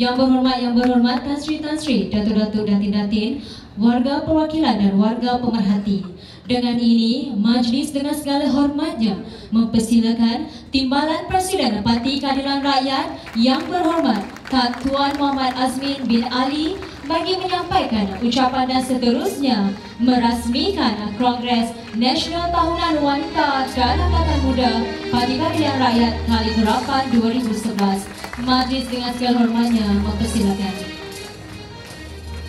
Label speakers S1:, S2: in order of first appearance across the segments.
S1: Yang berhormat Tan Sri, Datuk-Datuk dan Datin, warga perwakilan dan warga pemerhati. Dengan ini, majlis dengan segala hormatnya mempersilakan Timbalan Presiden Parti Keadilan Rakyat yang berhormat Tan Tuan Muhammad Azmin bin Ali bagi menyampaikan ucapan dan seterusnya merasmikan Kongres Nasional Tahunan Wanita dan Angkatan Muda Parti Keadilan Rakyat kali ke-8 2011. Majlis dengan segala hormatnya mempersilakan.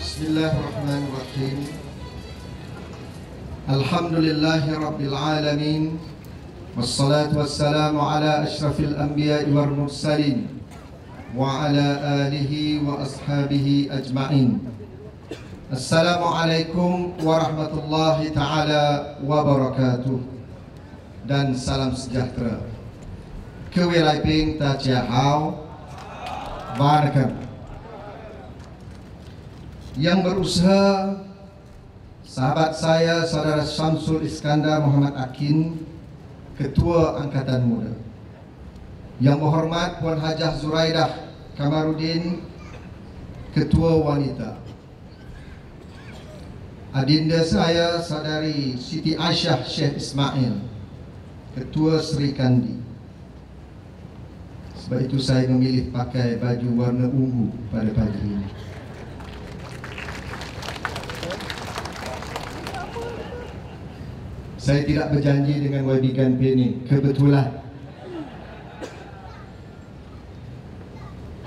S2: Bismillahirrahmanirrahim. Alhamdulillahi Rabbil Alamin. Wassalatu wassalamu ala ashrafil anbiya wal mursalin wa ala alihi wa ashabihi ajma'in. Assalamualaikum warahmatullahi ta'ala wabarakatuh. Dan salam sejahtera. Kewilaiping ta jahau Barakan. Yang berusaha sahabat saya Saudara Syamsul Iskandar Muhammad Akin, Ketua Angkatan Muda. Yang berhormat Puan Hajah Zuraidah Kamarudin, Ketua Wanita. Adinda saya Saudari Siti Aisyah Syekh Ismail, Ketua Sri Kandi. Sebab itu saya memilih pakai baju warna ungu pada pagi ini. Saya tidak berjanji dengan YB Campaign ini, kebetulan.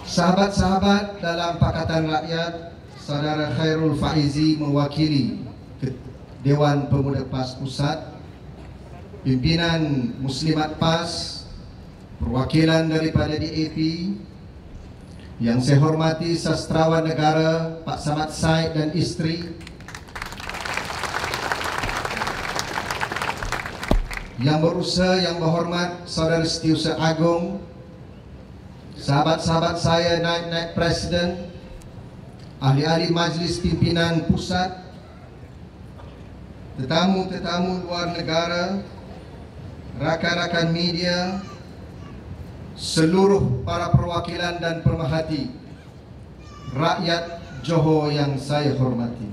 S2: Sahabat-sahabat dalam Pakatan Rakyat, Saudara Khairul Faizi mewakili Dewan Pemuda PAS Pusat, pimpinan Muslimat PAS, perwakilan daripada DAP, yang saya hormati Sastrawan Negara Pak Samad Said dan isteri, yang berusaha, yang berhormat Saudara Setiausaha Agung, sahabat-sahabat saya naib-naib presiden, ahli-ahli majlis pimpinan pusat, tetamu-tetamu luar negara, rakan-rakan media, seluruh para perwakilan dan pemerhati, rakyat Johor yang saya hormati.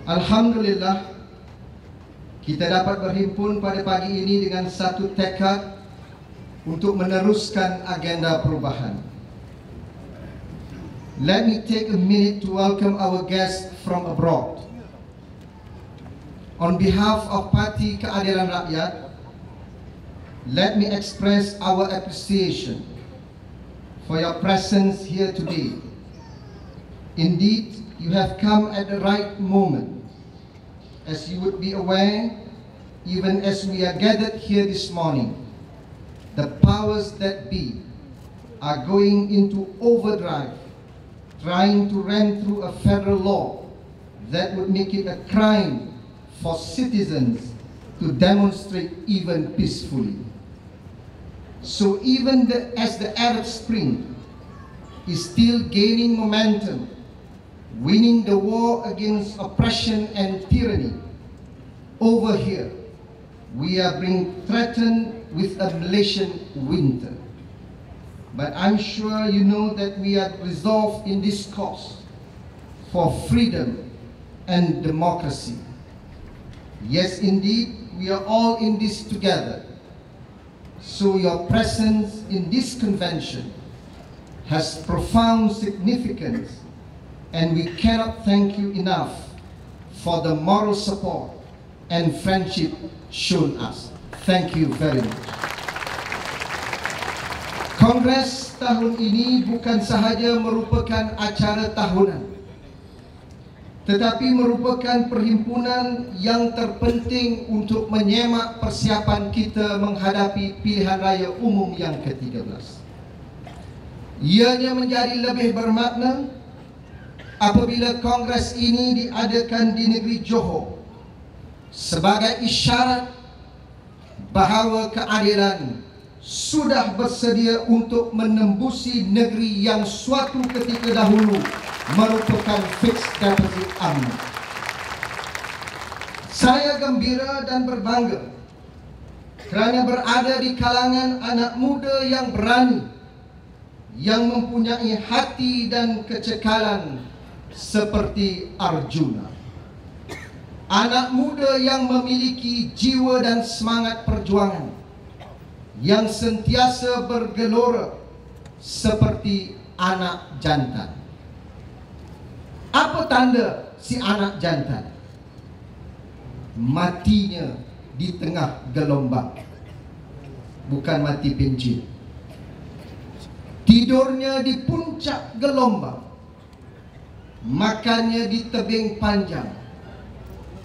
S2: Alhamdulillah, kita dapat berhimpun pada pagi ini dengan satu tekad untuk meneruskan agenda perubahan. Let me take a minute to welcome our guests from abroad. On behalf of Parti Keadilan Rakyat, let me express our appreciation for your presence here today. Indeed, you have come at the right moment. As you would be aware, even as we are gathered here this morning, the powers that be are going into overdrive, trying to ram through a federal law that would make it a crime for citizens to demonstrate even peacefully. So even as the Arab Spring is still gaining momentum, winning the war against oppression and tyranny, over here we are being threatened with a Malaysian winter. But I'm sure you know that we are resolved in this cause for freedom and democracy. Yes, indeed, we are all in this together. So your presence in this convention has profound significance, and we cannot thank you enough for the moral support and friendship shown us. Thank you very much. Kongres tahun ini bukan sahaja merupakan acara tahunan, tetapi merupakan perhimpunan yang terpenting untuk menyemak persiapan kita menghadapi pilihan raya umum yang ke-13. Ianya menjadi lebih bermakna apabila kongres ini diadakan di negeri Johor sebagai isyarat bahawa keadilan sudah bersedia untuk menembusi negeri yang suatu ketika dahulu merupakan fixed deposit UMNO. Saya gembira dan berbangga kerana berada di kalangan anak muda yang berani, yang mempunyai hati dan kecekalan seperti Arjuna. Anak muda yang memiliki jiwa dan semangat perjuangan, yang sentiasa bergelora seperti anak jantan. Apa tanda si anak jantan? Matinya di tengah gelombang, bukan mati pencil. Tidurnya di puncak gelombang, makannya di tebing panjang,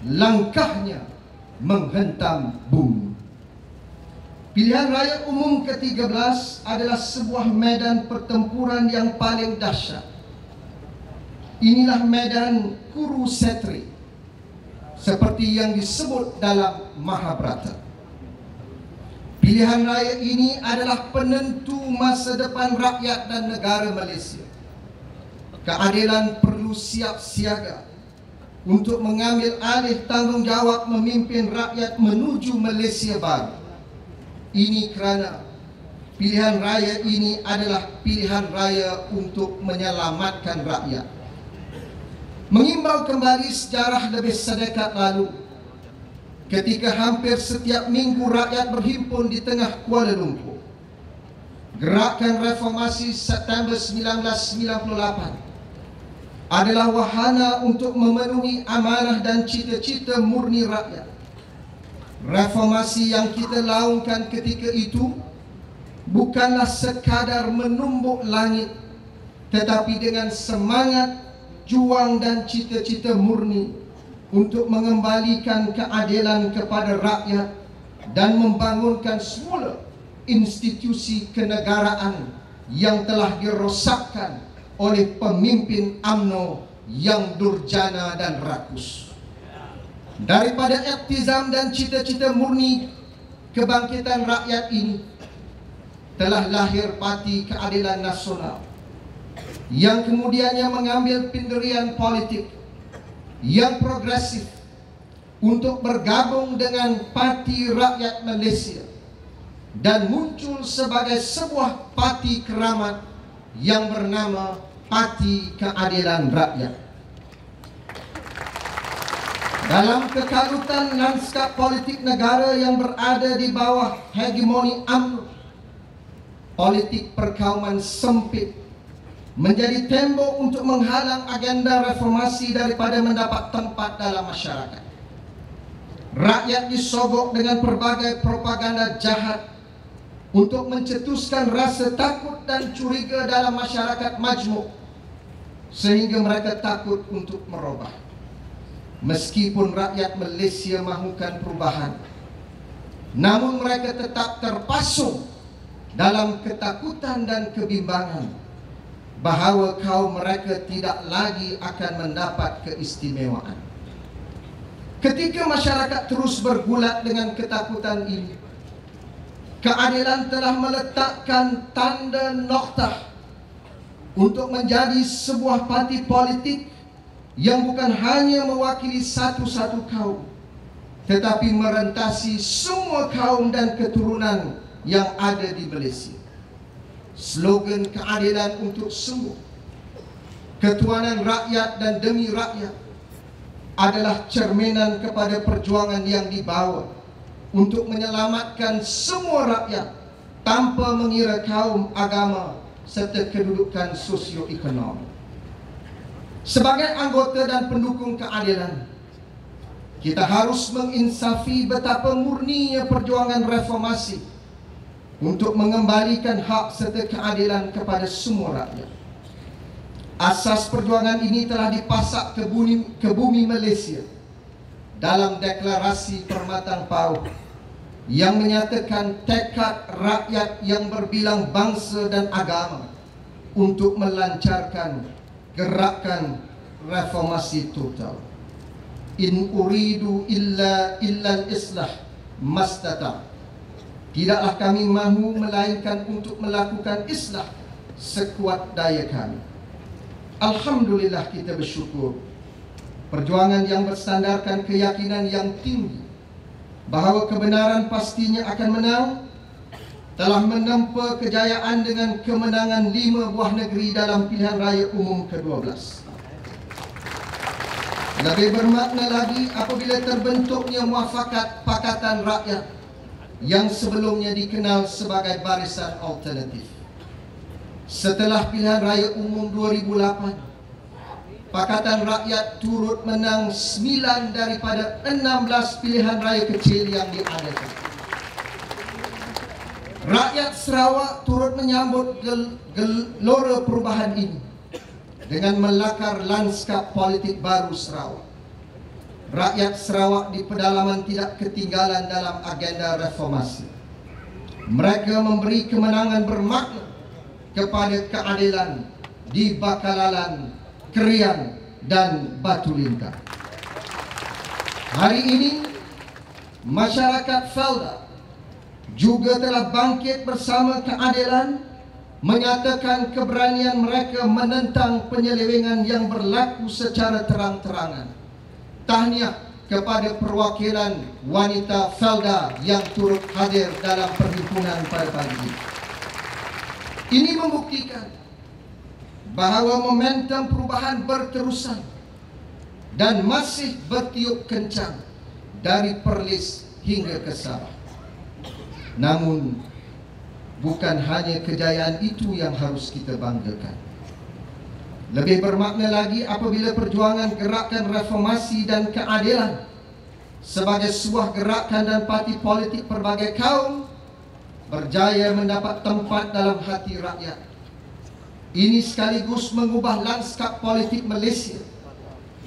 S2: langkahnya menghentam bumi. Pilihan Raya Umum ke-13 adalah sebuah medan pertempuran yang paling dahsyat. Inilah medan Kurukshetra, seperti yang disebut dalam Mahabharata. Pilihan raya ini adalah penentu masa depan rakyat dan negara Malaysia. Keadilan perlu siap siaga untuk mengambil alih tanggungjawab memimpin rakyat menuju Malaysia baru. Ini kerana pilihan raya ini adalah pilihan raya untuk menyelamatkan rakyat. Mengimbau kembali sejarah lebih sedekad lalu, ketika hampir setiap minggu rakyat berhimpun di tengah Kuala Lumpur. Gerakan Reformasi September 1998 adalah wahana untuk memenuhi amanah dan cita-cita murni rakyat. Reformasi yang kita laungkan ketika itu bukanlah sekadar menumbuk langit, tetapi dengan semangat, juang dan cita-cita murni untuk mengembalikan keadilan kepada rakyat dan membangunkan semula institusi kenegaraan yang telah dirosakkan oleh pemimpin UMNO yang durjana dan rakus. Daripada iktizam dan cita-cita murni kebangkitan rakyat ini telah lahir Parti Keadilan Nasional yang kemudiannya mengambil pendirian politik yang progresif untuk bergabung dengan Parti Rakyat Malaysia dan muncul sebagai sebuah parti keramat yang bernama Parti Keadilan Rakyat. Dalam kekalutan lanskap politik negara yang berada di bawah hegemoni UMNO, politik perkauman sempit menjadi tembok untuk menghalang agenda reformasi daripada mendapat tempat dalam masyarakat. Rakyat disogok dengan berbagai propaganda jahat untuk mencetuskan rasa takut dan curiga dalam masyarakat majmuk, sehingga mereka takut untuk merubah. Meskipun rakyat Malaysia mahukan perubahan, namun mereka tetap terpasung dalam ketakutan dan kebimbangan bahawa kaum mereka tidak lagi akan mendapat keistimewaan. Ketika masyarakat terus bergulat dengan ketakutan ini, keadilan telah meletakkan tanda noktah untuk menjadi sebuah parti politik yang bukan hanya mewakili satu-satu kaum, tetapi merentasi semua kaum dan keturunan yang ada di Malaysia. Slogan keadilan untuk semua, ketuhanan rakyat dan demi rakyat adalah cerminan kepada perjuangan yang dibawa untuk menyelamatkan semua rakyat tanpa mengira kaum, agama serta kedudukan sosioekonomi. Sebagai anggota dan pendukung keadilan, kita harus menginsafi betapa murninya perjuangan reformasi untuk mengembalikan hak serta keadilan kepada semua rakyat. Asas perjuangan ini telah dipasak ke bumi Malaysia dalam Deklarasi Permatang Pauh yang menyatakan tekad rakyat yang berbilang bangsa dan agama untuk melancarkan gerakan reformasi total. In uridu illa al-islah mastata. Tidaklah kami mahu melainkan untuk melakukan islah sekuat daya kami. Alhamdulillah, kita bersyukur perjuangan yang bersandarkan keyakinan yang tinggi bahawa kebenaran pastinya akan menang telah menempa kejayaan dengan kemenangan 5 buah negeri dalam pilihan raya umum ke-12. Lebih bermakna lagi apabila terbentuknya Muafakat Pakatan Rakyat yang sebelumnya dikenal sebagai Barisan Alternatif. Setelah pilihan raya umum 2008, Pakatan Rakyat turut menang 9 daripada 16 pilihan raya kecil yang diadakan. Rakyat Sarawak turut menyambut gelora perubahan ini dengan melakar lanskap politik baru Sarawak. Rakyat Sarawak di pedalaman tidak ketinggalan dalam agenda reformasi. Mereka memberi kemenangan bermakna kepada keadilan di Bakalalan, Krian dan Batu Lintang. Hari ini masyarakat Felda juga telah bangkit bersama keadilan, menyatakan keberanian mereka menentang penyelewengan yang berlaku secara terang-terangan. Tahniah kepada perwakilan wanita Felda yang turut hadir dalam perhimpunan pada pagi ini. Ini membuktikan bahawa momentum perubahan berterusan dan masih bertiup kencang dari Perlis hingga ke Sabah. Namun, bukan hanya kejayaan itu yang harus kita banggakan. Lebih bermakna lagi apabila perjuangan gerakan reformasi dan keadilan sebagai sebuah gerakan dan parti politik pelbagai kaum berjaya mendapat tempat dalam hati rakyat. Ini sekaligus mengubah lanskap politik Malaysia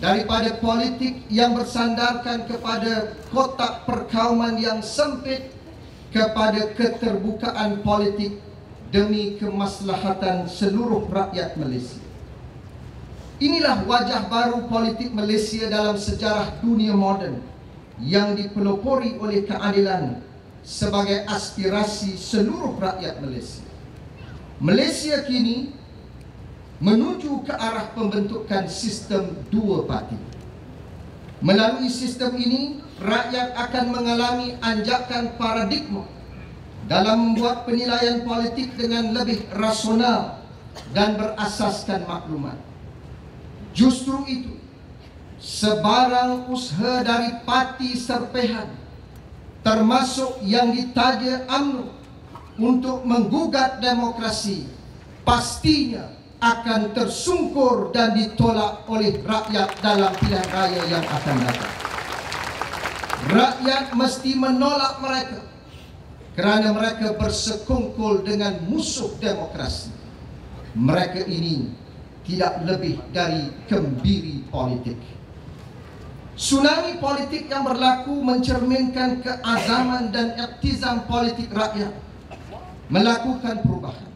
S2: daripada politik yang bersandarkan kepada kotak perkauman yang sempit kepada keterbukaan politik demi kemaslahatan seluruh rakyat Malaysia. Inilah wajah baru politik Malaysia dalam sejarah dunia moden yang dipelopori oleh keadilan sebagai aspirasi seluruh rakyat Malaysia. Malaysia kini menuju ke arah pembentukan sistem dua parti. Melalui sistem ini, rakyat akan mengalami anjakan paradigma dalam membuat penilaian politik dengan lebih rasional dan berasaskan maklumat. Justru itu, sebarang usaha dari parti serpehan, termasuk yang ditaja UMNO, untuk menggugat demokrasi, pastinya akan tersungkur dan ditolak oleh rakyat dalam pilihan raya yang akan datang. Rakyat mesti menolak mereka kerana mereka bersekongkol dengan musuh demokrasi. Mereka ini tidak lebih dari kembiri politik. Tsunami politik yang berlaku mencerminkan keazaman dan iktizam politik rakyat melakukan perubahan.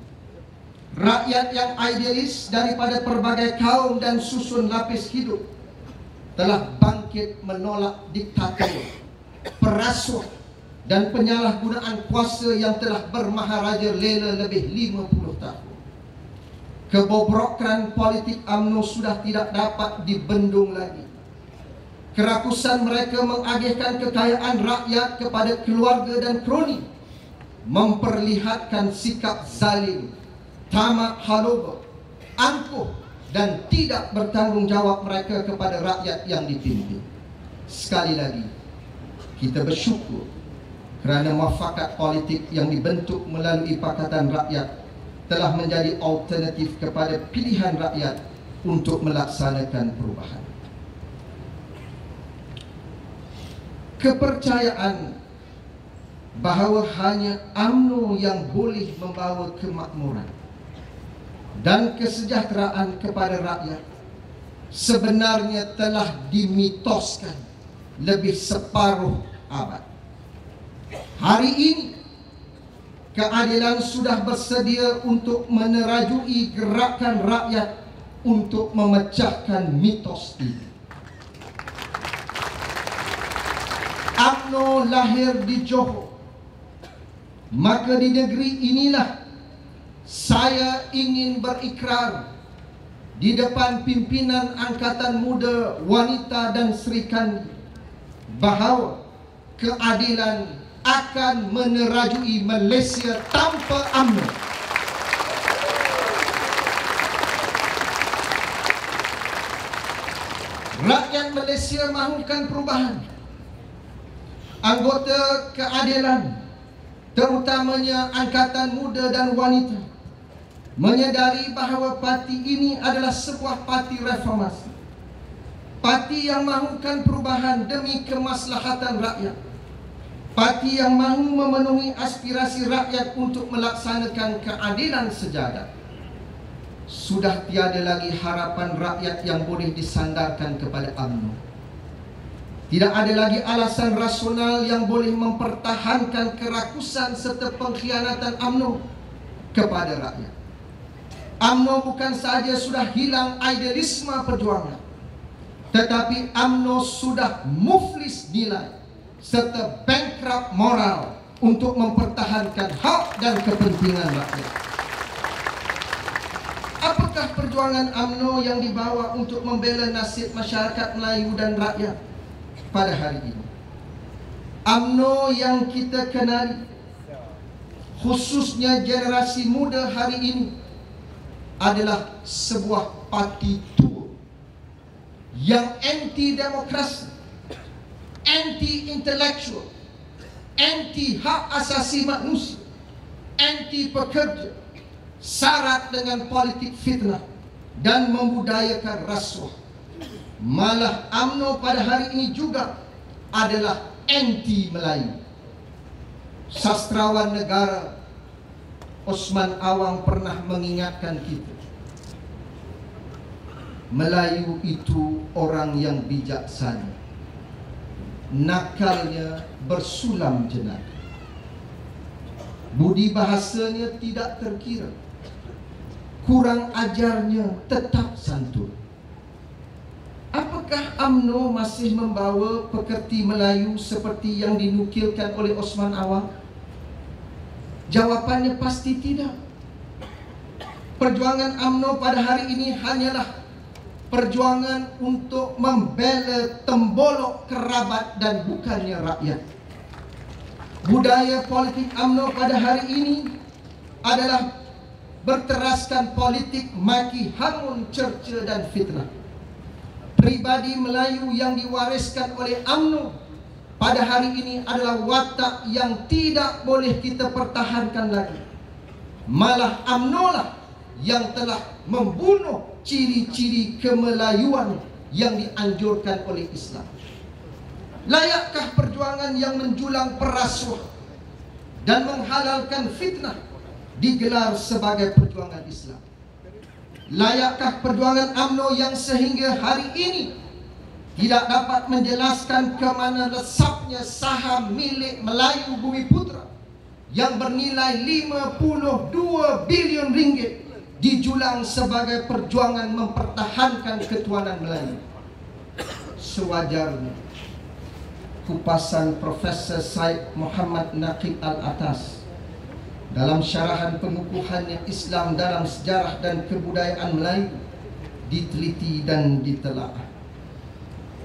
S2: Rakyat yang idealis daripada pelbagai kaum dan susun lapis hidup telah bangkit menolak diktator, perasuah dan penyalahgunaan kuasa yang telah bermaharaja lela lebih 50 tahun. Kebobrokan politik UMNO sudah tidak dapat dibendung lagi. Kerakusan mereka mengagihkan kekayaan rakyat kepada keluarga dan kroni, memperlihatkan sikap zalim, tamak haloba, angkuh dan tidak bertanggungjawab mereka kepada rakyat yang dipimpin. Sekali lagi, kita bersyukur kerana muafakat politik yang dibentuk melalui Pakatan Rakyat telah menjadi alternatif kepada pilihan rakyat untuk melaksanakan perubahan. Kepercayaan bahawa hanya UMNO yang boleh membawa kemakmuran dan kesejahteraan kepada rakyat sebenarnya telah dimitoskan lebih separuh abad. Hari ini, keadilan sudah bersedia untuk menerajui gerakan rakyat untuk memecahkan mitos ini. UMNO lahir di Johor, maka di negeri inilah saya ingin berikrar di depan pimpinan Angkatan Muda Wanita dan Sri Kandi bahawa keadilan akan menerajui Malaysia tanpa UMNO. Rakyat Malaysia mahukan perubahan. Anggota keadilan, terutamanya angkatan muda dan wanita, menyedari bahawa parti ini adalah sebuah parti reformasi. Parti yang mahukan perubahan demi kemaslahatan rakyat. Parti yang mahu memenuhi aspirasi rakyat untuk melaksanakan keadilan sejagat. Sudah tiada lagi harapan rakyat yang boleh disandarkan kepada UMNO. Tidak ada lagi alasan rasional yang boleh mempertahankan kerakusan serta pengkhianatan UMNO kepada rakyat. UMNO bukan sahaja sudah hilang idealisme perjuangan, tetapi UMNO sudah muflis nilai serta bankrupt moral untuk mempertahankan hak dan kepentingan rakyat. Apakah perjuangan UMNO yang dibawa untuk membela nasib masyarakat Melayu dan rakyat pada hari ini? UMNO yang kita kenali, khususnya generasi muda hari ini, adalah sebuah parti tua yang anti-demokrasi, anti-intelektual, anti-hak asasi manusia, anti-pekerja, syarat dengan politik fitnah dan membudayakan rasuah. Malah UMNO pada hari ini juga adalah anti-Melayu. Sastrawan negara Osman Awang pernah mengingatkan kita, Melayu itu orang yang bijaksana, nakalnya bersulam jenaka, budi bahasanya tidak terkira, kurang ajarnya tetap santun. Apakah UMNO masih membawa pekerti Melayu seperti yang dinukilkan oleh Osman Awang? Jawapannya pasti tidak. Perjuangan UMNO pada hari ini hanyalah perjuangan untuk membela tembolok kerabat dan bukannya rakyat. Budaya politik UMNO pada hari ini adalah berteraskan politik maki hangun, cerca dan fitnah. Pribadi Melayu yang diwariskan oleh UMNO pada hari ini adalah watak yang tidak boleh kita pertahankan lagi. Malah UMNO lah yang telah membunuh ciri-ciri kemelayuan yang dianjurkan oleh Islam. Layakkah perjuangan yang menjulang perasuah dan menghalalkan fitnah digelar sebagai perjuangan Islam? Layakkah perjuangan UMNO yang sehingga hari ini tidak dapat menjelaskan ke mana lesapnya saham milik Melayu Bumiputra yang bernilai 52 bilion ringgit dijulang sebagai perjuangan mempertahankan ketuanan Melayu? Sewajarnya kupasan Profesor Syed Muhammad Naqib Al-Atas dalam syarahan pengukuhannya Islam dalam sejarah dan kebudayaan Melayu diteliti dan ditelaah.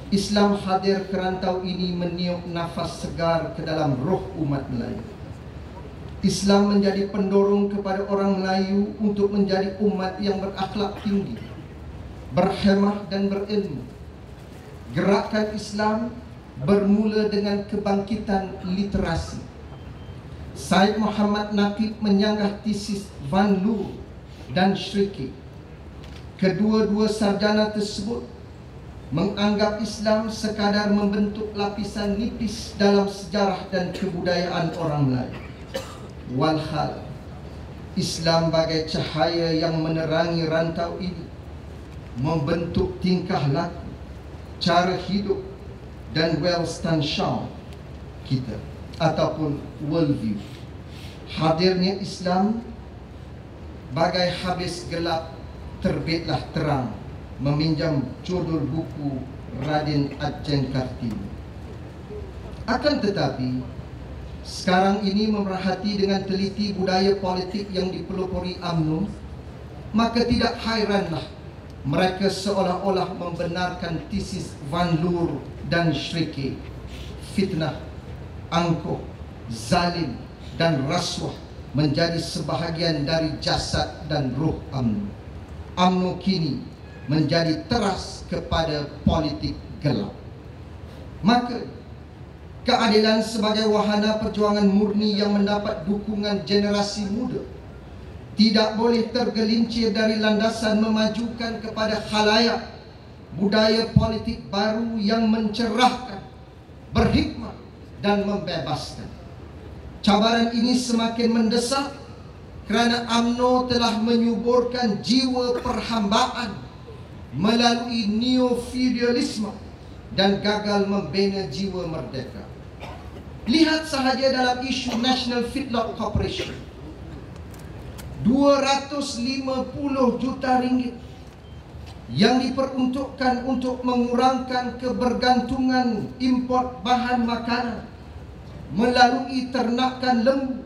S2: Islam hadir ke rantau ini meniup nafas segar ke dalam roh umat Melayu. Islam menjadi pendorong kepada orang Melayu untuk menjadi umat yang berakhlak tinggi, berhemah dan berilmu. Gerakan Islam bermula dengan kebangkitan literasi. Syed Muhammad Naqib menyanggah tesis Van Loor dan Shriki. Kedua-dua sarjana tersebut menganggap Islam sekadar membentuk lapisan nipis dalam sejarah dan kebudayaan orang Melayu. Walhal Islam bagai cahaya yang menerangi rantau ini, membentuk tingkah laku, cara hidup dan welstanschauung kita ataupun worldview. Hadirnya Islam bagai habis gelap terbitlah terang, meminjam judul buku Raden Adjeng Kartini. Akan tetapi sekarang ini memerhati dengan teliti budaya politik yang dipelopori UMNO, maka tidak hairanlah mereka seolah-olah membenarkan tesis Van Loor dan Shrike, fitnah, angkuh, zalim dan rasuah menjadi sebahagian dari jasad dan roh UMNO. UMNO kini menjadi teras kepada politik gelap. Maka keadilan sebagai wahana perjuangan murni yang mendapat dukungan generasi muda tidak boleh tergelincir dari landasan memajukan kepada khalayak budaya politik baru yang mencerahkan, berhikmat dan membebaskan. Cabaran ini semakin mendesak kerana UMNO telah menyuburkan jiwa perhambaan melalui neo-feudalisme dan gagal membina jiwa merdeka. Lihat sahaja dalam isu National Feedlot Corporation, 250 juta ringgit yang diperuntukkan untuk mengurangkan kebergantungan import bahan makanan melalui ternakan lembu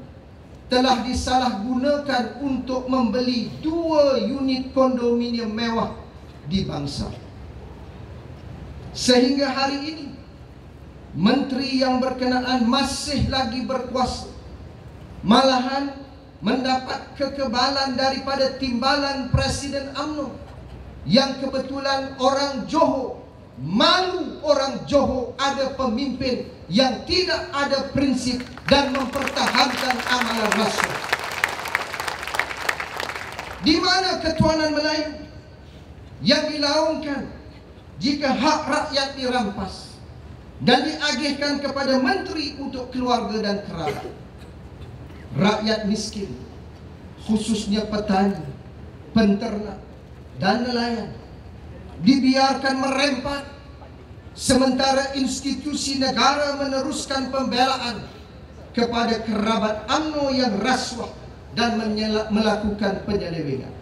S2: telah disalahgunakan untuk membeli 2 unit kondominium mewah di bangsa. Sehingga hari ini menteri yang berkenaan masih lagi berkuasa, malahan mendapat kekebalan daripada timbalan Presiden UMNO yang kebetulan orang Johor. Malu orang Johor ada pemimpin yang tidak ada prinsip dan mempertahankan amalan rasuah. Di mana ketuanan Melayu yang dilaungkan jika hak rakyat dirampas dan diagihkan kepada menteri untuk keluarga dan kerabat? Rakyat miskin, khususnya petani, penternak dan nelayan, dibiarkan merempat, sementara institusi negara meneruskan pembelaan kepada kerabat UMNO yang rasuah dan melakukan penyelewengan.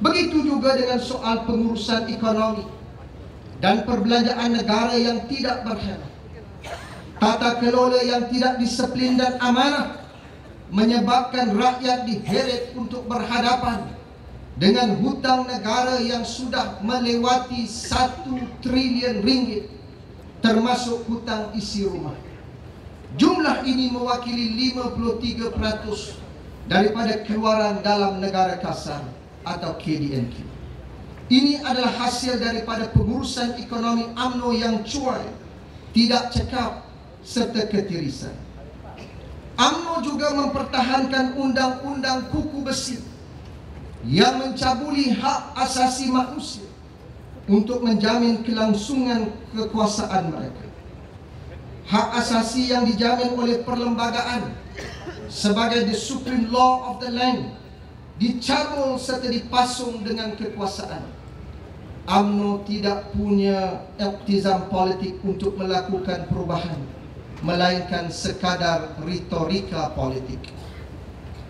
S2: Begitu juga dengan soal pengurusan ekonomi dan perbelanjaan negara yang tidak berhemat. Tata kelola yang tidak disiplin dan amanah menyebabkan rakyat diheret untuk berhadapan dengan hutang negara yang sudah melewati 1 trilion ringgit, termasuk hutang isi rumah. Jumlah ini mewakili 53% daripada keluaran dalam negara kasar atau KDNK. Ini adalah hasil daripada pengurusan ekonomi UMNO yang cuai, tidak cekap serta ketirisan. UMNO juga mempertahankan undang-undang kuku besi yang mencabuli hak asasi manusia untuk menjamin kelangsungan kekuasaan mereka. Hak asasi yang dijamin oleh perlembagaan sebagai the supreme law of the land dicabul serta dipasung dengan kekuasaan. UMNO tidak punya iktizam politik untuk melakukan perubahan, melainkan sekadar retorika politik.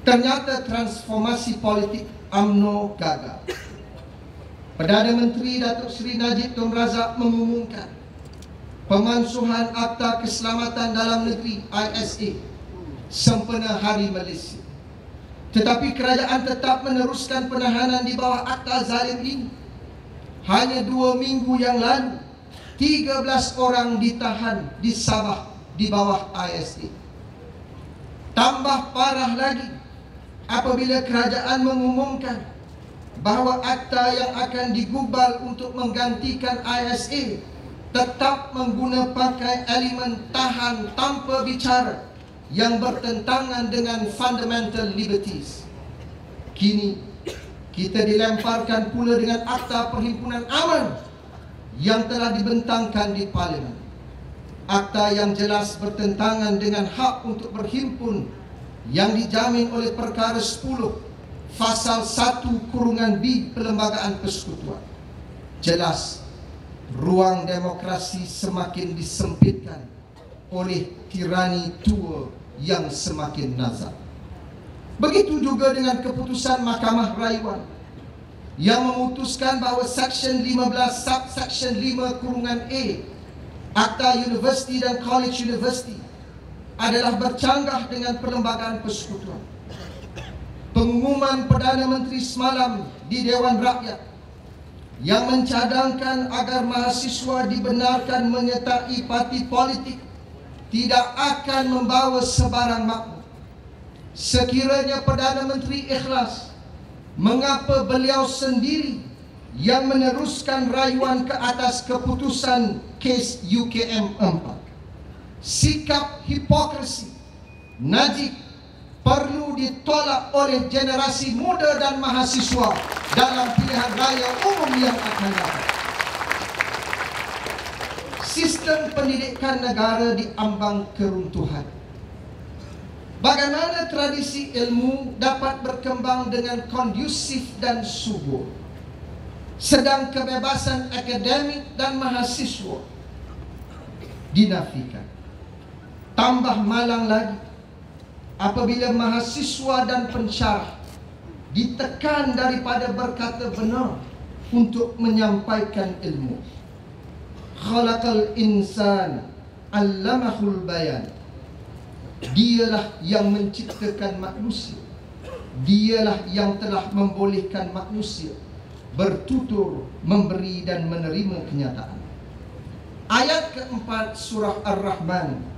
S2: Ternyata transformasi politik UMNO gagal. Perdana Menteri Datuk Seri Najib Tun Razak mengumumkan pemansuhan Akta Keselamatan Dalam Negeri ISA sempena Hari Malaysia. Tetapi kerajaan tetap meneruskan penahanan di bawah akta zalim ini. Hanya 2 minggu yang lalu 13 orang ditahan di Sabah di bawah ISA. Tambah parah lagi apabila kerajaan mengumumkan bahawa akta yang akan digubal untuk menggantikan ISA tetap menggunakan elemen tahan tanpa bicara yang bertentangan dengan fundamental liberties. Kini kita dilemparkan pula dengan Akta Perhimpunan Aman yang telah dibentangkan di Parlimen. Akta yang jelas bertentangan dengan hak untuk berhimpun yang dijamin oleh Perkara 10 Fasal 1(b) Perlembagaan Persekutuan. Jelas ruang demokrasi semakin disempitkan oleh tirani tua yang semakin nazak. Begitu juga dengan keputusan Mahkamah Rayuan yang memutuskan bahawa Seksyen 15 Subseksyen 5(a) Akta Universiti dan College University adalah bercanggah dengan Perlembagaan Persekutuan. Pengumuman Perdana Menteri semalam di Dewan Rakyat yang mencadangkan agar mahasiswa dibenarkan menyertai parti politik tidak akan membawa sebarang makna. Sekiranya Perdana Menteri ikhlas, mengapa beliau sendiri yang meneruskan rayuan ke atas keputusan kes UKM 4? Sikap hipokrisi Najib perlu ditolak oleh generasi muda dan mahasiswa dalam pilihan raya umum yang akan datang. Sistem pendidikan negara diambang keruntuhan. Bagaimana tradisi ilmu dapat berkembang dengan kondusif dan subur, sedang kebebasan akademik dan mahasiswa dinafikan? Tambah malang lagi apabila mahasiswa dan pensyarah ditekan daripada berkata benar untuk menyampaikan ilmu. Khalaqal insan 'allamahul bayan. Dialah yang menciptakan manusia. Dialah yang telah membolehkan manusia bertutur, memberi dan menerima kenyataan. Ayat keempat surah Ar-Rahman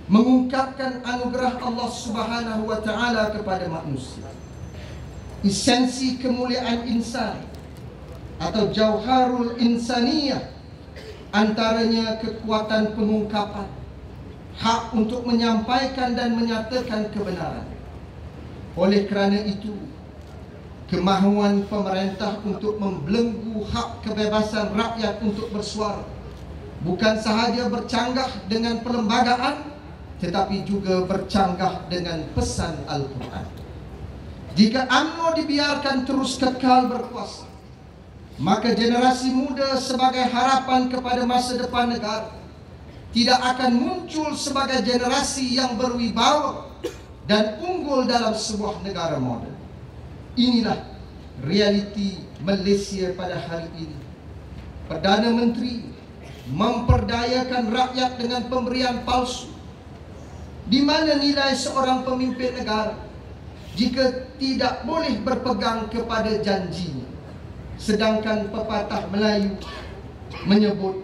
S2: mengungkapkan anugerah Allah Subhanahu wa taala kepada manusia. Esensi kemuliaan insan atau jauharul insaniyah, antaranya kekuatan pengungkapan, hak untuk menyampaikan dan menyatakan kebenaran. Oleh kerana itu, kemahuan pemerintah untuk membelenggu hak kebebasan rakyat untuk bersuara bukan sahaja bercanggah dengan perlembagaan, tetapi juga bercanggah dengan pesan Al-Quran. Jika UMNO dibiarkan terus kekal berkuasa, maka generasi muda sebagai harapan kepada masa depan negara tidak akan muncul sebagai generasi yang berwibawa dan unggul dalam sebuah negara moden. Inilah realiti Malaysia pada hari ini. Perdana Menteri memperdayakan rakyat dengan pemberian palsu. Di mana nilai seorang pemimpin negara jika tidak boleh berpegang kepada janjinya? Sedangkan pepatah Melayu menyebut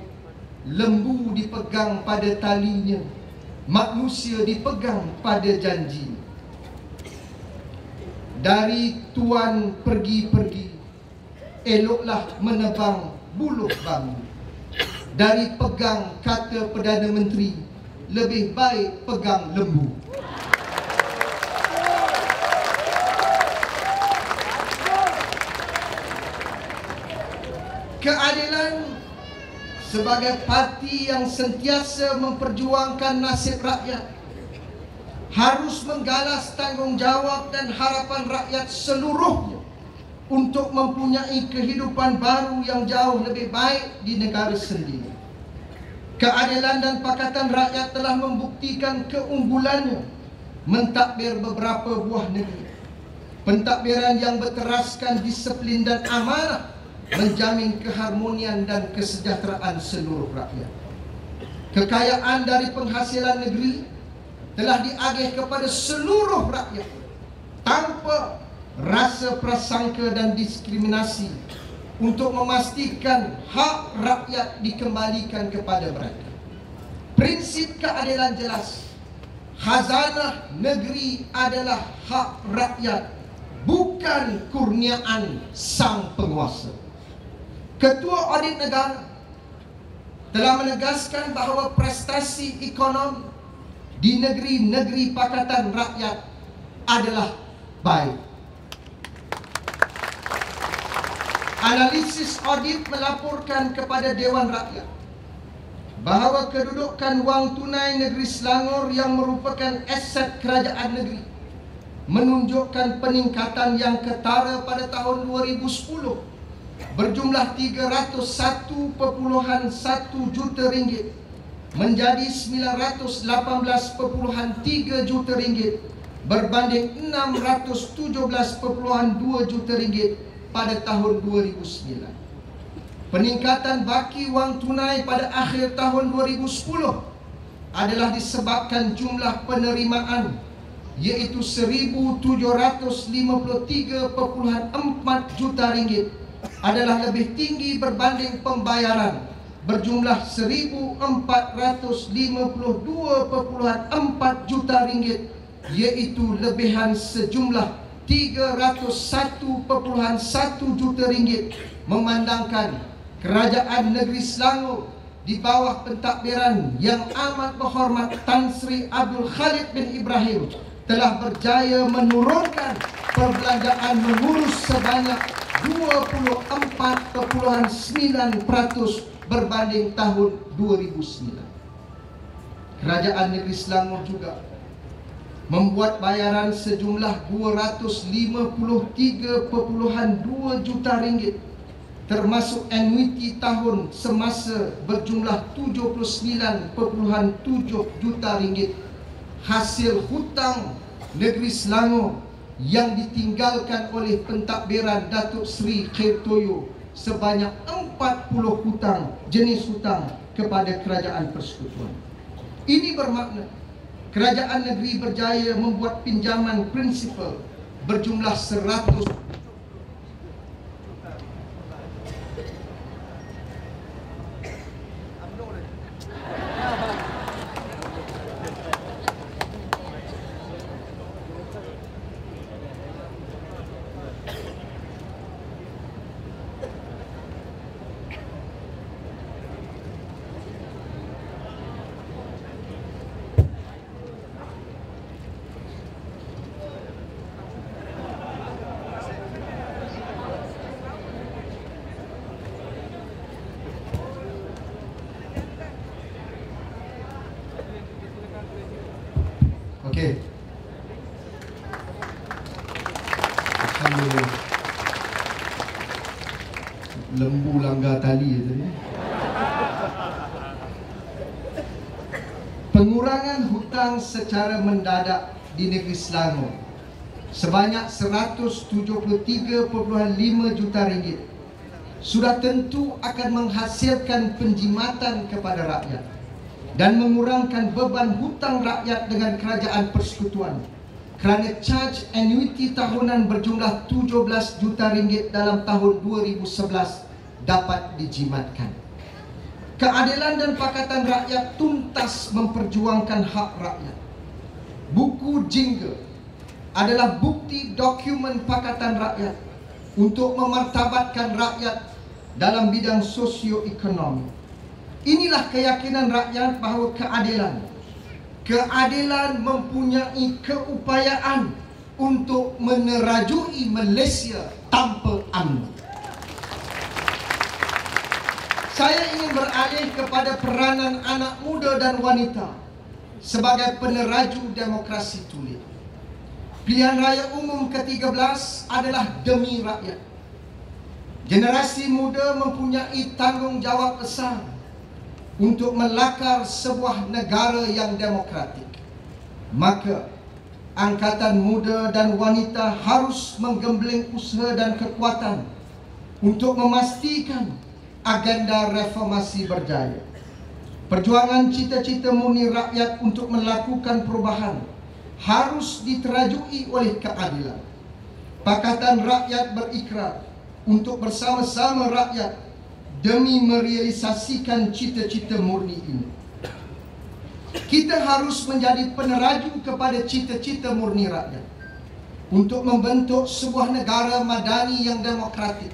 S2: lembu dipegang pada talinya, manusia dipegang pada janjinya. Dari tuan pergi-pergi, eloklah menebang buluh bambu. Dari pegang kata Perdana Menteri, lebih baik pegang lembu. Keadilan sebagai parti yang sentiasa memperjuangkan nasib rakyat harus menggalas tanggungjawab dan harapan rakyat seluruhnya untuk mempunyai kehidupan baru yang jauh lebih baik di negara sendiri. Keadilan dan Pakatan Rakyat telah membuktikan keunggulannya mentadbir beberapa buah negeri. Pentadbiran yang berteraskan disiplin dan amanah menjamin keharmonian dan kesejahteraan seluruh rakyat. Kekayaan dari penghasilan negeri telah diagih kepada seluruh rakyat tanpa rasa prasangka dan diskriminasi, untuk memastikan hak rakyat dikembalikan kepada mereka. Prinsip keadilan jelas. Khazanah negeri adalah hak rakyat, bukan kurniaan sang penguasa. Ketua Audit Negara telah menegaskan bahawa prestasi ekonomi di negeri-negeri Pakatan Rakyat adalah baik. Analisis audit melaporkan kepada Dewan Rakyat bahawa kedudukan wang tunai negeri Selangor yang merupakan aset kerajaan negeri menunjukkan peningkatan yang ketara pada tahun 2010 berjumlah 301.1 juta ringgit menjadi 918.3 juta ringgit berbanding 617.2 juta ringgit pada tahun 2009. Peningkatan baki wang tunai pada akhir tahun 2010 adalah disebabkan jumlah penerimaan, iaitu 1,753.4 juta ringgit adalah lebih tinggi berbanding pembayaran berjumlah 1,452,4 juta ringgit, iaitu lebihan sejumlah 301,1 juta ringgit, memandangkan Kerajaan Negeri Selangor di bawah pentadbiran Yang Amat Berhormat Tan Sri Abdul Khalid bin Ibrahim telah berjaya menurunkan perbelanjaan mengurus sebanyak 24,9% berbanding tahun 2009. Kerajaan Negeri Selangor juga membuat bayaran sejumlah 253,2 juta ringgit, termasuk annuiti tahun semasa berjumlah 79,7 juta ringgit, hasil hutang Negeri Selangor yang ditinggalkan oleh pentadbiran Datuk Seri Khair Toyo sebanyak 40 jenis hutang kepada Kerajaan Persekutuan. Ini bermakna Kerajaan negeri berjaya membuat pinjaman prinsipal berjumlah 100. Okey. Alhamdulillah. Lembu langgar tali tadi. Pengurangan hutang secara mendadak di Negeri Selangor sebanyak 173,5 juta ringgit sudah tentu akan menghasilkan penjimatan kepada rakyat dan mengurangkan beban hutang rakyat dengan Kerajaan Persekutuan kerana charge annuiti tahunan berjumlah 17 juta ringgit dalam tahun 2011 dapat dijimatkan. Keadilan dan Pakatan Rakyat tuntas memperjuangkan hak rakyat. Buku Jingle adalah bukti dokumen Pakatan Rakyat untuk memartabatkan rakyat dalam bidang sosio-ekonomi. Inilah keyakinan rakyat bahawa keadilan mempunyai keupayaan untuk menerajui Malaysia tanpa UMNO. Saya ingin beralih kepada peranan anak muda dan wanita sebagai peneraju demokrasi tulen. Pilihan Raya Umum ke-13 adalah demi rakyat. Generasi muda mempunyai tanggungjawab besar untuk melakar sebuah negara yang demokratik. Maka angkatan muda dan wanita harus menggembling usaha dan kekuatan untuk memastikan agenda reformasi berjaya. Perjuangan cita-cita murni rakyat untuk melakukan perubahan harus diterajui oleh keadilan. Pakatan Rakyat berikrar untuk bersama-sama rakyat demi merealisasikan cita-cita murni ini. Kita harus menjadi peneraju kepada cita-cita murni rakyat untuk membentuk sebuah negara madani yang demokratik.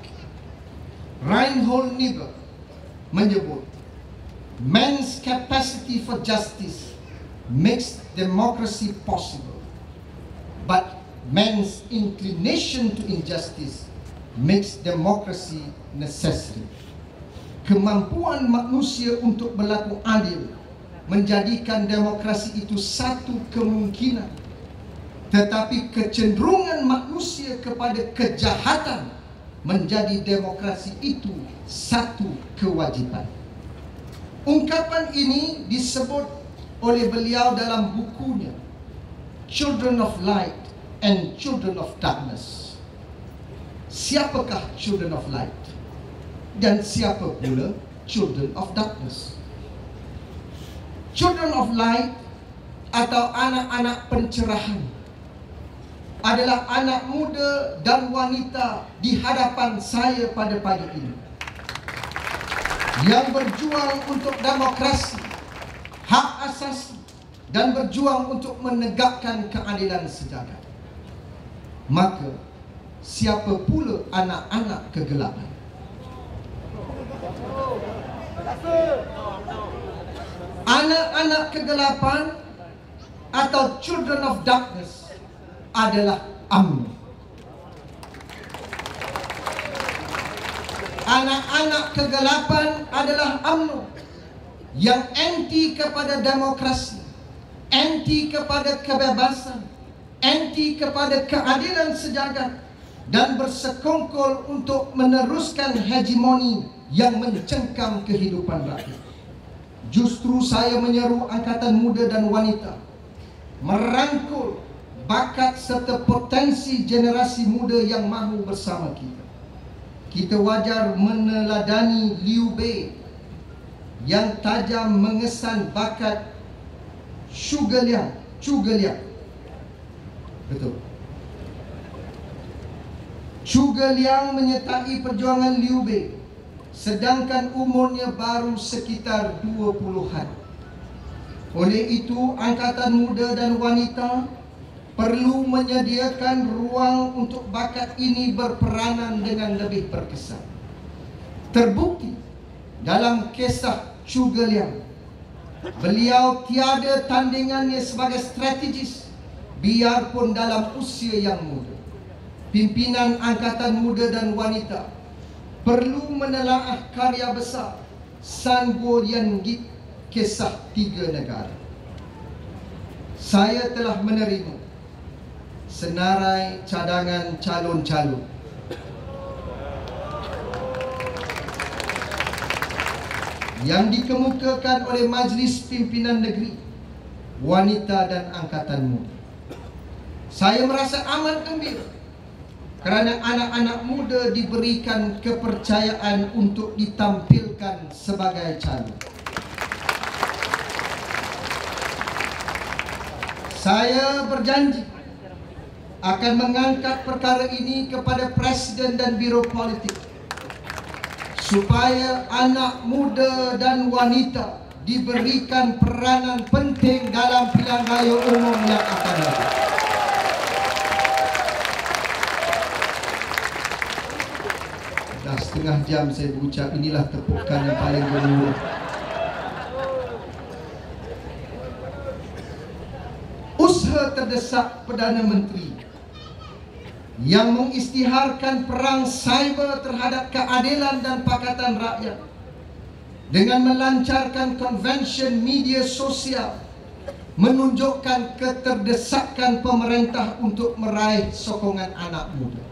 S2: Reinhold Niebuhr menyebut, man's capacity for justice makes democracy possible, but man's inclination to injustice makes democracy necessary. Kemampuan manusia untuk berlaku adil menjadikan demokrasi itu satu kemungkinan, tetapi kecenderungan manusia kepada kejahatan menjadi demokrasi itu satu kewajipan. Ungkapan ini disebut oleh beliau dalam bukunya Children of Light and Children of Darkness. Siapakah Children of Light? Dan siapa pula Children of Darkness? Children of Light atau anak-anak pencerahan adalah anak muda dan wanita di hadapan saya pada pagi ini. yang berjuang untuk demokrasi, hak asasi, dan berjuang untuk menegakkan keadilan sejagat. Maka, siapa pula anak-anak kegelapan? Anak-anak kegelapan atau children of darkness adalah UMNO. Anak-anak kegelapan adalah UMNO yang anti kepada demokrasi, anti kepada kebebasan, anti kepada keadilan sejagat, dan bersekongkol untuk meneruskan hegemoni yang mencengkam kehidupan rakyat. Justru saya menyeru angkatan muda dan wanita merangkul bakat serta potensi generasi muda yang mahu bersama kita. Kita wajar meneladani Liu Bei yang tajam mengesan bakat Zhuge Liang. Betul. Zhuge Liang menyertai perjuangan Liu Bei, sedangkan umurnya baru sekitar 20-an. Oleh itu, angkatan muda dan wanita perlu menyediakan ruang untuk bakat ini berperanan dengan lebih berkesan. Terbukti dalam kisah Zhuge Liang, beliau tiada tandingannya sebagai strategis biarpun dalam usia yang muda. Pimpinan angkatan muda dan wanita perlu menelaah karya besar Sun Guoyuan-git, Kisah Tiga Negara. Saya telah menerima senarai cadangan calon-calon yang dikemukakan oleh Majlis Pimpinan Negeri, Wanita dan Angkatan Muda. Saya merasa amat gembira kerana anak-anak muda diberikan kepercayaan untuk ditampilkan sebagai calon. Saya berjanji akan mengangkat perkara ini kepada Presiden dan Biro Politik supaya anak muda dan wanita diberikan peranan penting dalam pilihan raya umum yang akan datang. Dah setengah jam saya berucap, inilah tepukan yang paling bermurah. Usaha terdesak Perdana Menteri yang mengisytiharkan perang cyber terhadap keadilan dan pakatan rakyat dengan melancarkan konvensyen media sosial menunjukkan keterdesakan pemerintah untuk meraih sokongan anak muda.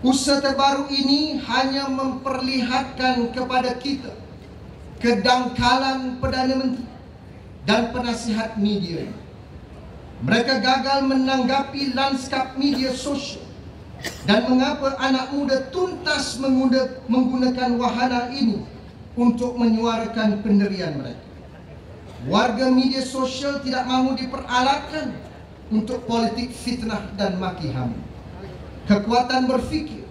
S2: Usaha terbaru ini hanya memperlihatkan kepada kita kedangkalan Perdana Menteri dan penasihat media. Mereka gagal menanggapi lanskap media sosial dan mengapa anak muda tuntas menggunakan wahana ini untuk menyuarakan pendirian mereka. Warga media sosial tidak mahu diperalatkan untuk politik fitnah dan maki hamil. Kekuatan berfikir,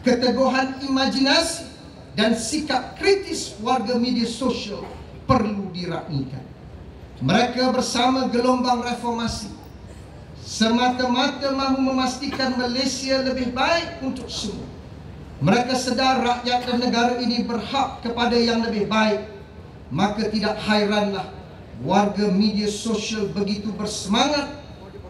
S2: keteguhan imajinasi dan sikap kritis warga media sosial perlu dirapikan. Mereka bersama gelombang reformasi semata-mata mahu memastikan Malaysia lebih baik untuk semua. Mereka sedar rakyat dan negara ini berhak kepada yang lebih baik. Maka tidak hairanlah warga media sosial begitu bersemangat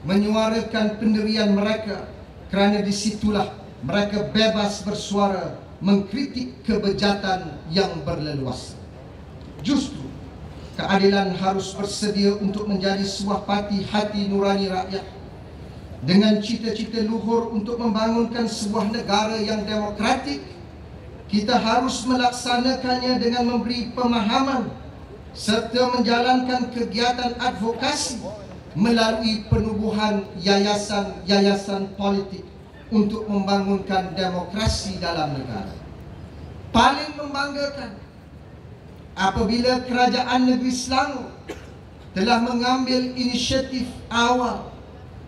S2: menyuarakan pendirian mereka, kerana disitulah mereka bebas bersuara mengkritik kebejatan yang berleluasa. Justru keadilan harus bersedia untuk menjadi sebuah hati nurani rakyat dengan cita-cita luhur untuk membangunkan sebuah negara yang demokratik. Kita harus melaksanakannya dengan memberi pemahaman serta menjalankan kegiatan advokasi melalui penubuhan yayasan-yayasan politik untuk membangunkan demokrasi dalam negara. Paling membanggakan apabila Kerajaan Negeri Selangor telah mengambil inisiatif awal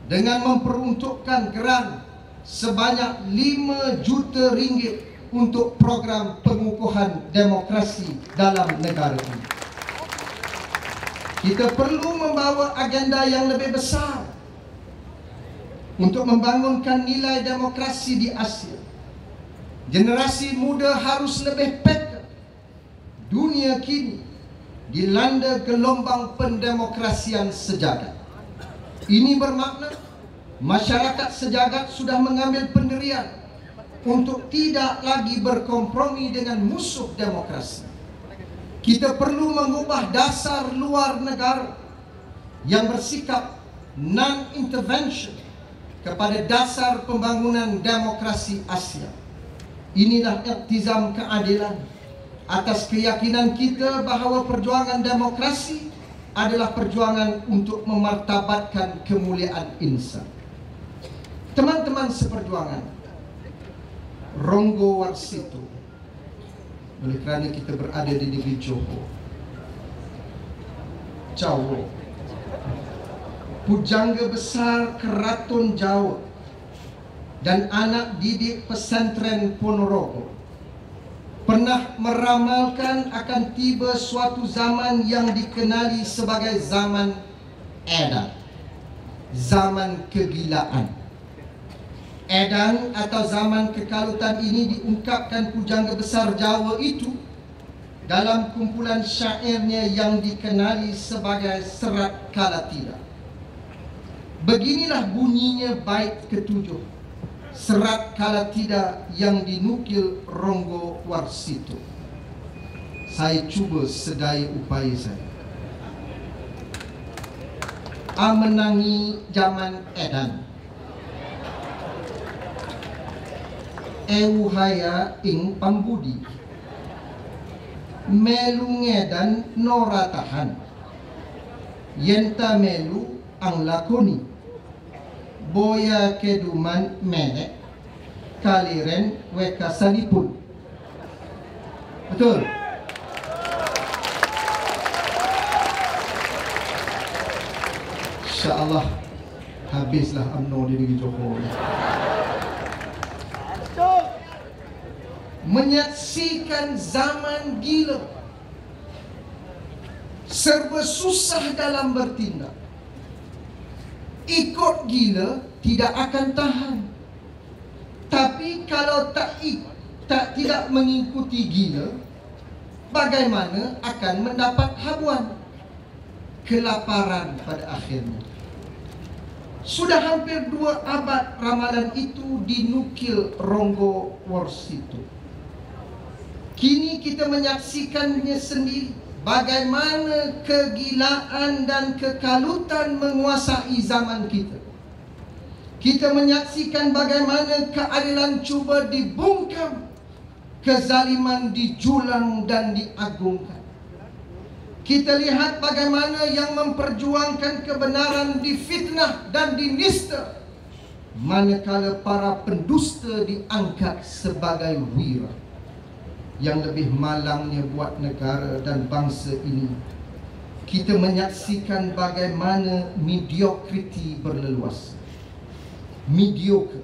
S2: dengan memperuntukkan geran sebanyak 5 juta ringgit untuk program pengukuhan demokrasi dalam negara ini. Kita perlu membawa agenda yang lebih besar untuk membangunkan nilai demokrasi di Asia. Generasi muda harus lebih peka. Dunia kini dilanda gelombang pendemokrasian sejagat. Ini bermakna masyarakat sejagat sudah mengambil pendirian untuk tidak lagi berkompromi dengan musuh demokrasi. Kita perlu mengubah dasar luar negara yang bersikap non-intervention kepada dasar pembangunan demokrasi Asia. Inilah iktizam keadilan atas keyakinan kita bahawa perjuangan demokrasi adalah perjuangan untuk memartabatkan kemuliaan insan. Teman-teman seperjuangan, Ronggo Warsito, oleh kerana kita berada di negeri Johor, Jawa, pujangga besar Keraton Jawa dan anak didik pesantren Ponorogo, pernah meramalkan akan tiba suatu zaman yang dikenali sebagai zaman edan, zaman kegilaan. Edan atau zaman kekalutan ini diungkapkan pujangga besar Jawa itu dalam kumpulan syairnya yang dikenali sebagai Serat Kalatida. Beginilah bunyinya bait ketujuh Serat Kalatida yang dinukil Ronggo Warsito. Saya cuba sedaya upaya saya. Amenangi zaman edan, ewuhaya ing pambudi, melu ngedan nora tahan, yenta melu ang lakoni, boya keduman menek, kaliren weka salipun. Betul? InsyaAllah habislah UMNO di negeri Johor. Menyaksikan zaman gila, serba susah dalam bertindak. Ikut gila tidak akan tahan. Tapi kalau tidak mengikuti gila, bagaimana akan mendapat habuan? Kelaparan pada akhirnya. Sudah hampir 2 abad ramalan itu dinukil Ronggo Warsito. Kini kita menyaksikannya sendiri, bagaimana kegilaan dan kekalutan menguasai zaman kita. Kita menyaksikan bagaimana keadilan cuba dibungkam, kezaliman dijulang dan diagungkan. Kita lihat bagaimana yang memperjuangkan kebenaran difitnah dan dinista, manakala para pendusta diangkat sebagai wira. Yang lebih malangnya buat negara dan bangsa ini, kita menyaksikan bagaimana mediocrity berleluasa. Mediocre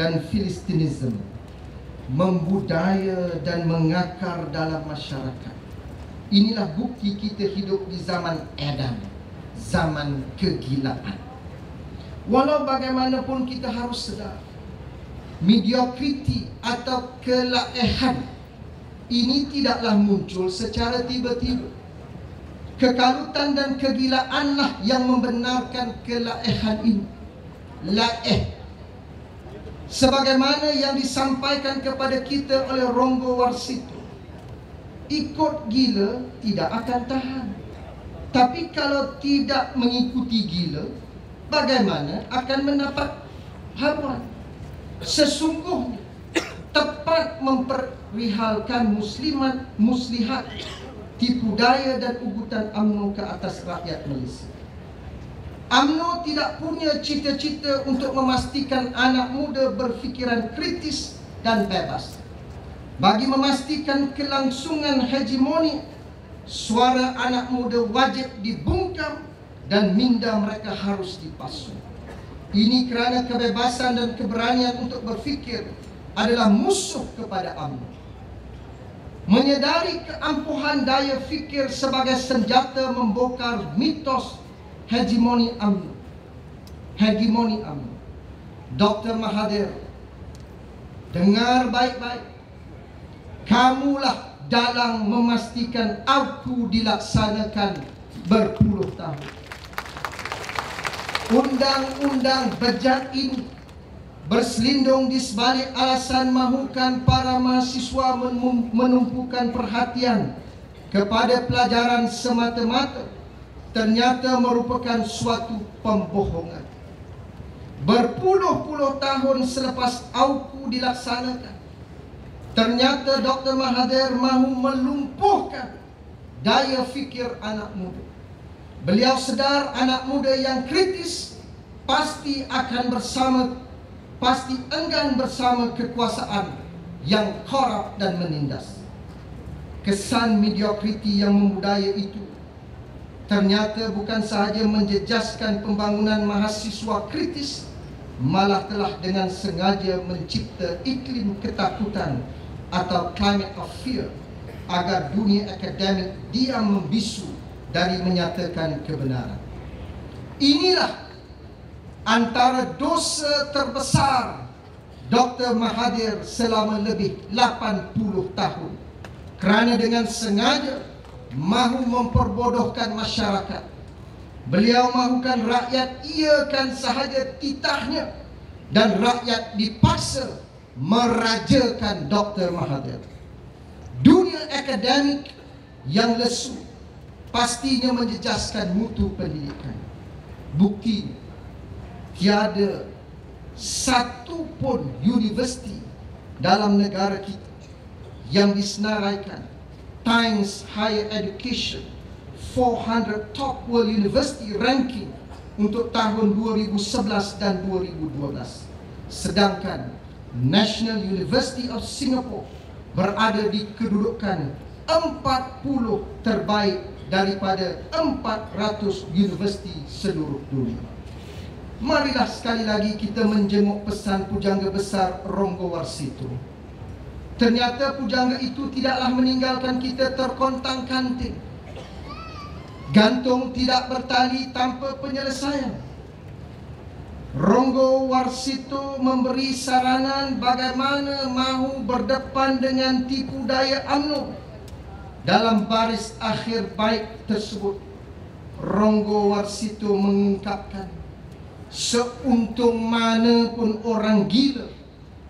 S2: dan Filistinisme membudaya dan mengakar dalam masyarakat. Inilah bukti kita hidup di zaman edan, zaman kegilaan. Walau bagaimanapun kita harus sedar, mediocrity atau kelaehan ini tidaklah muncul secara tiba-tiba. Kekalutan dan kegilaanlah yang membenarkan kelaehan ini. Laeh, sebagaimana yang disampaikan kepada kita oleh Ronggo Warsito, ikut gila tidak akan tahan. Tapi kalau tidak mengikuti gila, bagaimana akan mendapat habuan? Sesungguhnya tepat memperlihalkan muslimat, muslihat, tipu daya dan ugutan UMNO ke atas rakyat Malaysia. UMNO tidak punya cita-cita untuk memastikan anak muda berfikiran kritis dan bebas. Bagi memastikan kelangsungan hegemoni, suara anak muda wajib dibungkam dan minda mereka harus dipasung. Ini kerana kebebasan dan keberanian untuk berfikir adalah musuh kepada UMNO. Menyadari keampuhan daya fikir sebagai senjata membongkar mitos hegemoni UMNO. Dr. Mahathir, dengar baik-baik. Kamulah dalang memastikan AUKU dilaksanakan berpuluh tahun. Undang-undang bejat ini berselindung di sebalik alasan mahukan para mahasiswa menumpukan perhatian kepada pelajaran semata-mata, ternyata merupakan suatu pembohongan. Berpuluh-puluh tahun selepas AUKU dilaksanakan, ternyata Dr. Mahathir mahu melumpuhkan daya fikir anak muda. Beliau sedar anak muda yang kritis pasti enggan bersama kekuasaan yang korup dan menindas. Kesan mediokriti yang membudaya itu ternyata bukan sahaja menjejaskan pembangunan mahasiswa kritis, malah telah dengan sengaja mencipta iklim ketakutan atau climate of fear agar dunia akademik diam membisu dari menyatakan kebenaran. Inilah antara dosa terbesar Dr. Mahathir selama lebih 80 tahun, kerana dengan sengaja mahu memperbodohkan masyarakat. Beliau mahukan rakyat iakan sahaja titahnya, dan rakyat dipaksa merajakan Dr. Mahathir. Dunia akademik yang lesu pastinya menjejaskan mutu pendidikan. Bukti, tiada satu pun universiti dalam negara kita yang disenaraikan Times Higher Education 400 Top World University Ranking untuk tahun 2011 dan 2012. Sedangkan National University of Singapore berada di kedudukan 40 terbaik daripada 400 universiti seluruh dunia. Marilah sekali lagi kita menjenguk pesan pujangga besar Ronggo Warsito. Ternyata pujangga itu tidaklah meninggalkan kita terkontang-kanting, gantung tidak bertali tanpa penyelesaian. Ronggo Warsito memberi saranan bagaimana mahu berdepan dengan tipu daya UMNO. Dalam baris akhir bait tersebut, Ronggo Warsito mengungkapkan, seuntung mana pun orang gila,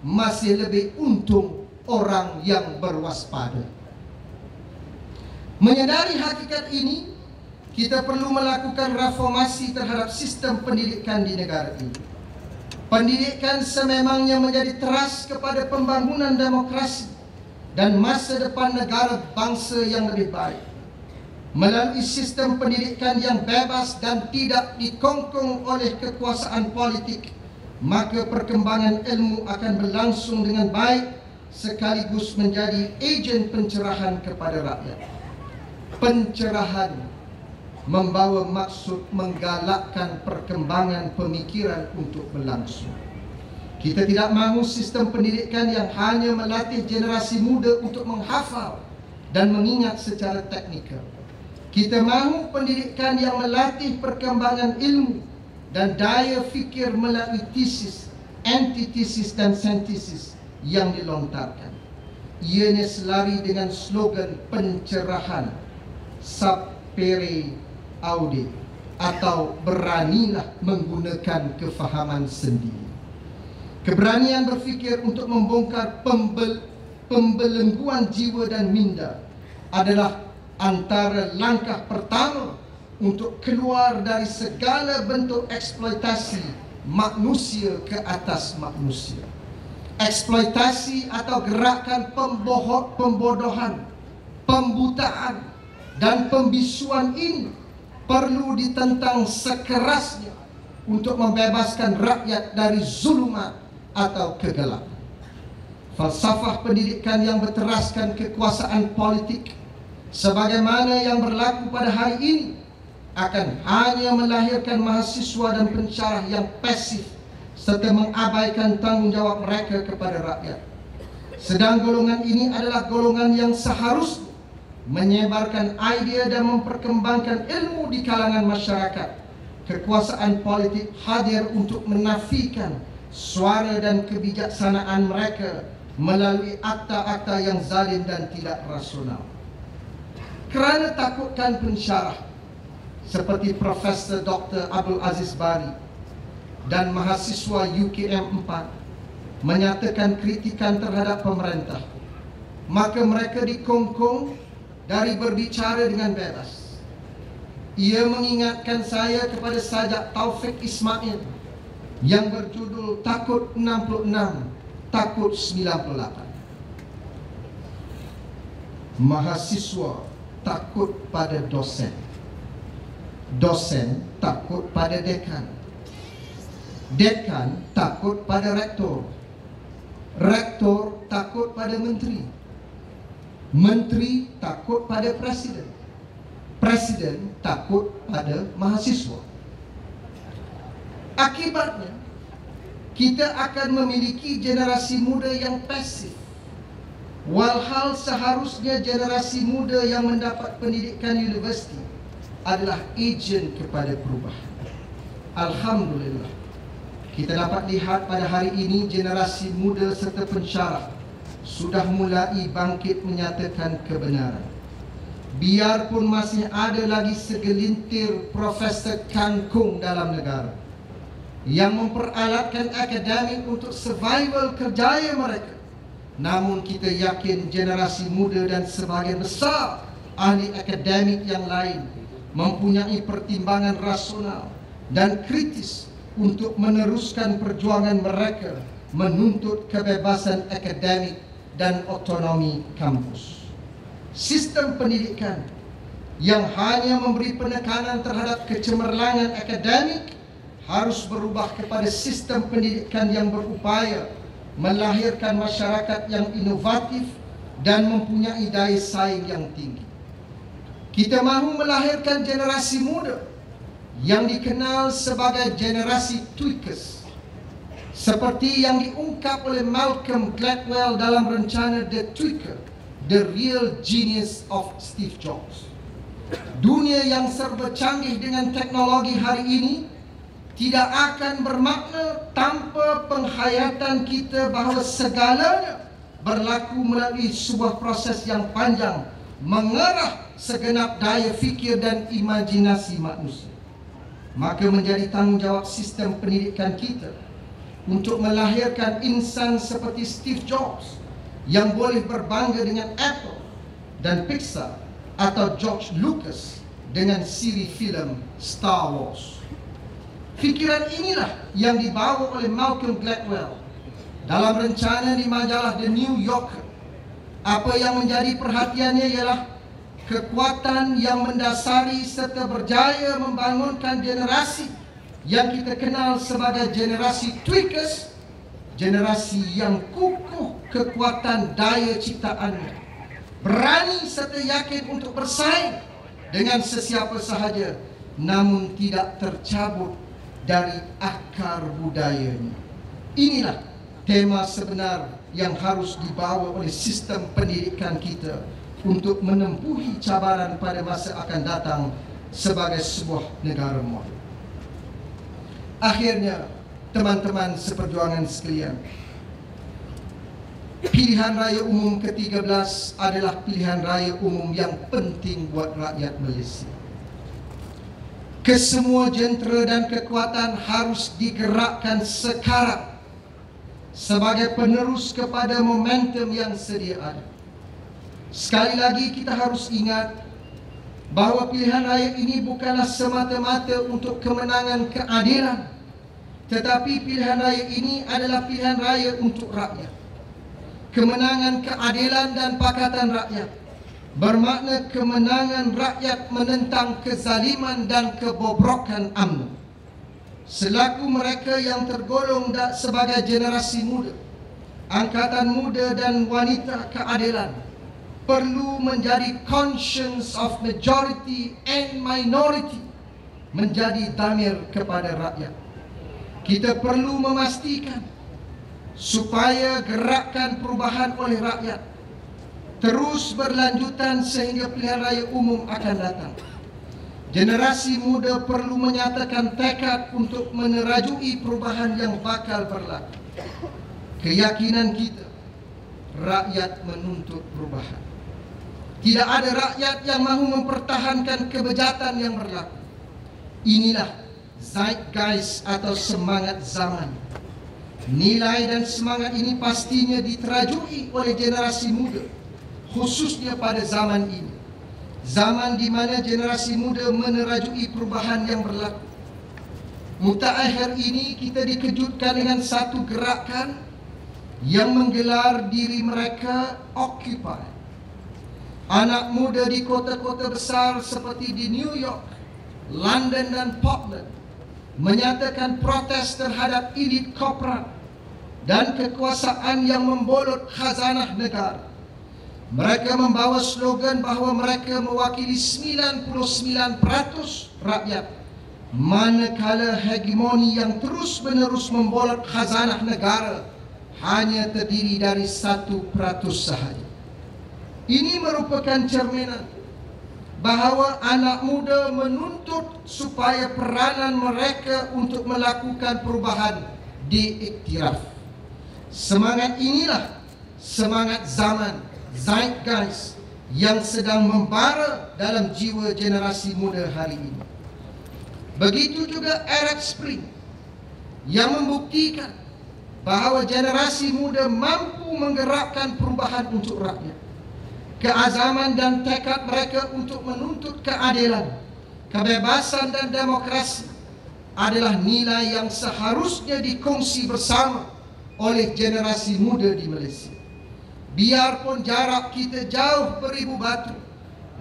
S2: masih lebih untung orang yang berwaspada. Menyadari hakikat ini, kita perlu melakukan reformasi terhadap sistem pendidikan di negara ini. Pendidikan sememangnya menjadi teras kepada pembangunan demokrasi dan masa depan negara bangsa yang lebih baik. Melalui sistem pendidikan yang bebas dan tidak dikongkong oleh kekuasaan politik, maka perkembangan ilmu akan berlangsung dengan baik sekaligus menjadi ejen pencerahan kepada rakyat. Pencerahan membawa maksud menggalakkan perkembangan pemikiran untuk berlangsung. Kita tidak mahu sistem pendidikan yang hanya melatih generasi muda untuk menghafal dan mengingat secara teknikal. Kita mahu pendidikan yang melatih perkembangan ilmu dan daya fikir melalui tesis, antitesis dan sintesis yang dilontarkan. Ianya selari dengan slogan pencerahan, sapere aude, atau beranilah menggunakan kefahaman sendiri. Keberanian berfikir untuk membongkar pembelengguan jiwa dan minda adalah antara langkah pertama untuk keluar dari segala bentuk eksploitasi manusia ke atas manusia. Eksploitasi atau gerakan pembodohan, pembutaan dan pembisuan ini perlu ditentang sekerasnya untuk membebaskan rakyat dari zulumat atau kegelapan. Falsafah pendidikan yang berteraskan kekuasaan politik sebagaimana yang berlaku pada hari ini akan hanya melahirkan mahasiswa dan pensyarah yang pasif serta mengabaikan tanggungjawab mereka kepada rakyat. Sedang golongan ini adalah golongan yang seharusnya menyebarkan idea dan memperkembangkan ilmu di kalangan masyarakat. Kekuasaan politik hadir untuk menafikan suara dan kebijaksanaan mereka melalui akta-akta yang zalim dan tidak rasional. Kerana takutkan pensyarah seperti Profesor Dr. Abdul Aziz Bari dan mahasiswa UKM 4 menyatakan kritikan terhadap pemerintah, maka mereka dikongkong dari berbicara dengan bebas. Ia mengingatkan saya kepada sajak Taufik Ismail yang berjudul Takut 66, Takut 98. Mahasiswa takut pada dosen, dosen takut pada dekan, dekan takut pada rektor, rektor takut pada menteri, menteri takut pada presiden, presiden takut pada mahasiswa. Akibatnya, kita akan memiliki generasi muda yang pasif. Walhal seharusnya generasi muda yang mendapat pendidikan universiti adalah ejen kepada perubahan. Alhamdulillah, kita dapat lihat pada hari ini generasi muda serta pensyarah sudah mulai bangkit menyatakan kebenaran. Biarpun masih ada lagi segelintir profesor kangkung dalam negara yang memperalatkan akademik untuk survival kerjaya mereka, namun kita yakin generasi muda dan sebahagian besar ahli akademik yang lain mempunyai pertimbangan rasional dan kritis untuk meneruskan perjuangan mereka menuntut kebebasan akademik dan otonomi kampus. Sistem pendidikan yang hanya memberi penekanan terhadap kecemerlangan akademik harus berubah kepada sistem pendidikan yang berupaya melahirkan masyarakat yang inovatif dan mempunyai daya saing yang tinggi. Kita mahu melahirkan generasi muda yang dikenal sebagai generasi tweakers, seperti yang diungkap oleh Malcolm Gladwell dalam rencana The Tweaker, The Real Genius of Steve Jobs. Dunia yang serba canggih dengan teknologi hari ini tidak akan bermakna tanpa penghayatan kita bahawa segalanya berlaku melalui sebuah proses yang panjang mengerah segenap daya fikir dan imajinasi manusia. Maka menjadi tanggungjawab sistem pendidikan kita untuk melahirkan insan seperti Steve Jobs yang boleh berbangga dengan Apple dan Pixar, atau George Lucas dengan siri filem Star Wars. Fikiran inilah yang dibawa oleh Malcolm Gladwell dalam rencana di majalah The New Yorker. Apa yang menjadi perhatiannya ialah kekuatan yang mendasari serta berjaya membangunkan generasi yang kita kenal sebagai generasi tweakers, generasi yang kukuh kekuatan daya ciptaannya, berani serta yakin untuk bersaing dengan sesiapa sahaja, namun tidak tercabut dari akar budayanya. Inilah tema sebenar yang harus dibawa oleh sistem pendidikan kita untuk menempuhi cabaran pada masa akan datang sebagai sebuah negara moden. Akhirnya, teman-teman seperjuangan sekalian, pilihan raya umum ke-13 adalah pilihan raya umum yang penting buat rakyat Malaysia. Kesemua jentera dan kekuatan harus digerakkan sekarang sebagai penerus kepada momentum yang sedia ada. Sekali lagi kita harus ingat bahawa pilihan raya ini bukanlah semata-mata untuk kemenangan keadilan, tetapi pilihan raya ini adalah pilihan raya untuk rakyat. Kemenangan keadilan dan pakatan rakyat bermakna kemenangan rakyat menentang kezaliman dan kebobrokan UMNO. Selaku mereka yang tergolong sebagai generasi muda, angkatan muda dan wanita keadilan perlu menjadi conscience of majority and minority, menjadi damir kepada rakyat. Kita perlu memastikan supaya gerakan perubahan oleh rakyat terus berlanjutan sehingga pilihan raya umum akan datang. Generasi muda perlu menyatakan tekad untuk menerajui perubahan yang bakal berlaku. Keyakinan kita, rakyat menuntut perubahan. Tidak ada rakyat yang mahu mempertahankan kebejatan yang berlaku. Inilah zeitgeist atau semangat zaman. Nilai dan semangat ini pastinya diterajui oleh generasi muda, khususnya pada zaman ini. Zaman di mana generasi muda menerajui perubahan yang berlaku. Mutakhir ini kita dikejutkan dengan satu gerakan yang menggelar diri mereka Occupy. Anak muda di kota-kota besar seperti di New York, London dan Portland menyatakan protes terhadap elit korporat dan kekuasaan yang membolot khazanah negara. Mereka membawa slogan bahawa mereka mewakili 99% rakyat, manakala hegemoni yang terus-menerus membolot khazanah negara hanya terdiri dari 1% sahaja. Ini merupakan cerminan bahawa anak muda menuntut supaya peranan mereka untuk melakukan perubahan diiktiraf. Semangat inilah semangat zaman, zeitgeist yang sedang membara dalam jiwa generasi muda hari ini. Begitu juga Arab Spring yang membuktikan bahawa generasi muda mampu menggerakkan perubahan untuk rakyat. Keazaman dan tekad mereka untuk menuntut keadilan, kebebasan dan demokrasi adalah nilai yang seharusnya dikongsi bersama oleh generasi muda di Malaysia. Biarpun jarak kita jauh beribu batu,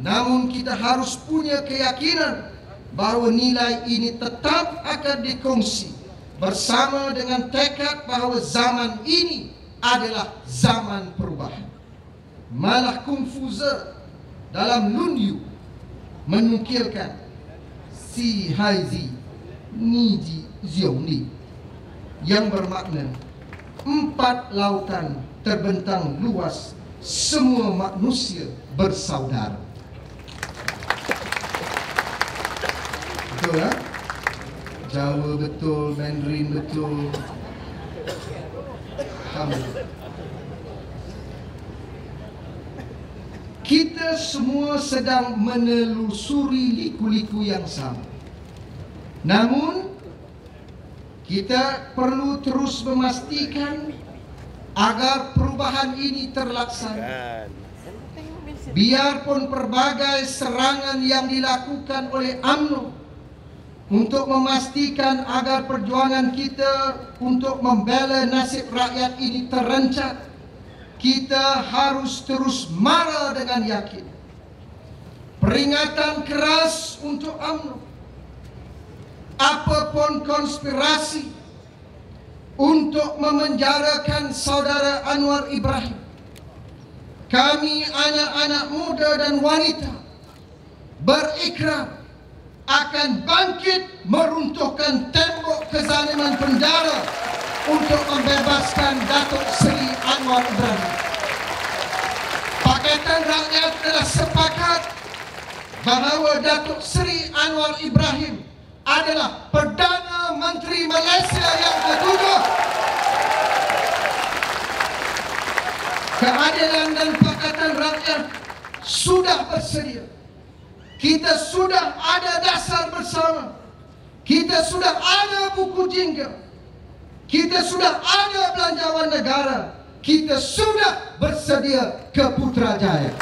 S2: namun kita harus punya keyakinan bahawa nilai ini tetap akan dikongsi bersama dengan tekad bahawa zaman ini adalah zaman perubahan. Malah Confucius dalam Lunyu menukilkan Si Haizi Niji Ziongli yang bermakna 4 lautan terbentang luas, semua manusia bersaudara. Betul tak? Jawa betul, Mandarin betul. Alhamdulillah. Kita semua sedang menelusuri liku-liku yang sama. Namun kita perlu terus memastikan agar perubahan ini terlaksana. Biarpun pelbagai serangan yang dilakukan oleh UMNO untuk memastikan agar perjuangan kita untuk membela nasib rakyat ini terencat, kita harus terus mara dengan yakin. Peringatan keras untuk UMNO. Apapun konspirasi untuk memenjarakan saudara Anwar Ibrahim, kami anak-anak muda dan wanita berikrar akan bangkit meruntuhkan tembok kezaliman penjara untuk membebaskan Datuk Seri Anwar Ibrahim. Pakatan Rakyat telah sepakat bahawa Datuk Seri Anwar Ibrahim adalah Perdana Menteri Malaysia yang ke-7. Keadilan dan Pakatan Rakyat sudah bersedia. Kita sudah ada dasar bersama. Kita sudah ada buku jingga. Kita sudah ada belanjawan negara. Kita sudah bersedia ke Putrajaya.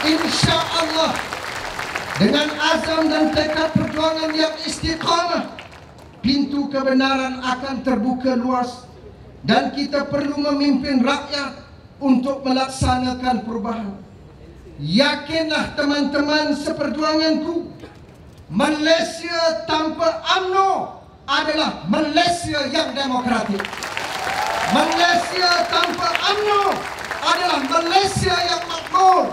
S2: InsyaAllah, dengan azam dan tekad perjuangan yang istiqamah, pintu kebenaran akan terbuka luas dan kita perlu memimpin rakyat untuk melaksanakan perubahan. Yakinlah teman-teman seperjuanganku, Malaysia tanpa UMNO adalah Malaysia yang demokratik. Malaysia tanpa UMNO adalah Malaysia yang makmur.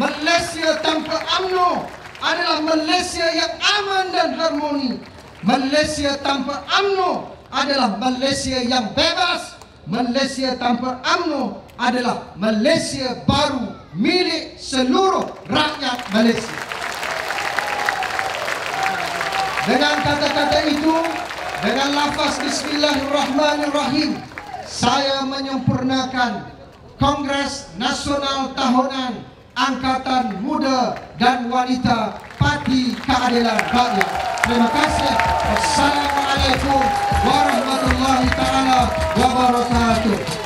S2: Malaysia tanpa UMNO adalah Malaysia yang aman dan harmoni. Malaysia tanpa UMNO adalah Malaysia yang bebas. Malaysia tanpa UMNO adalah Malaysia baru milik seluruh rakyat Malaysia. Dengan kata-kata itu, dengan lafaz Bismillahirrahmanirrahim, saya menyempurnakan Kongres Nasional Tahunan Angkatan Muda dan Wanita Parti Keadilan Rakyat. Terima kasih. Wassalamualaikum warahmatullahi taala wabarakatuh.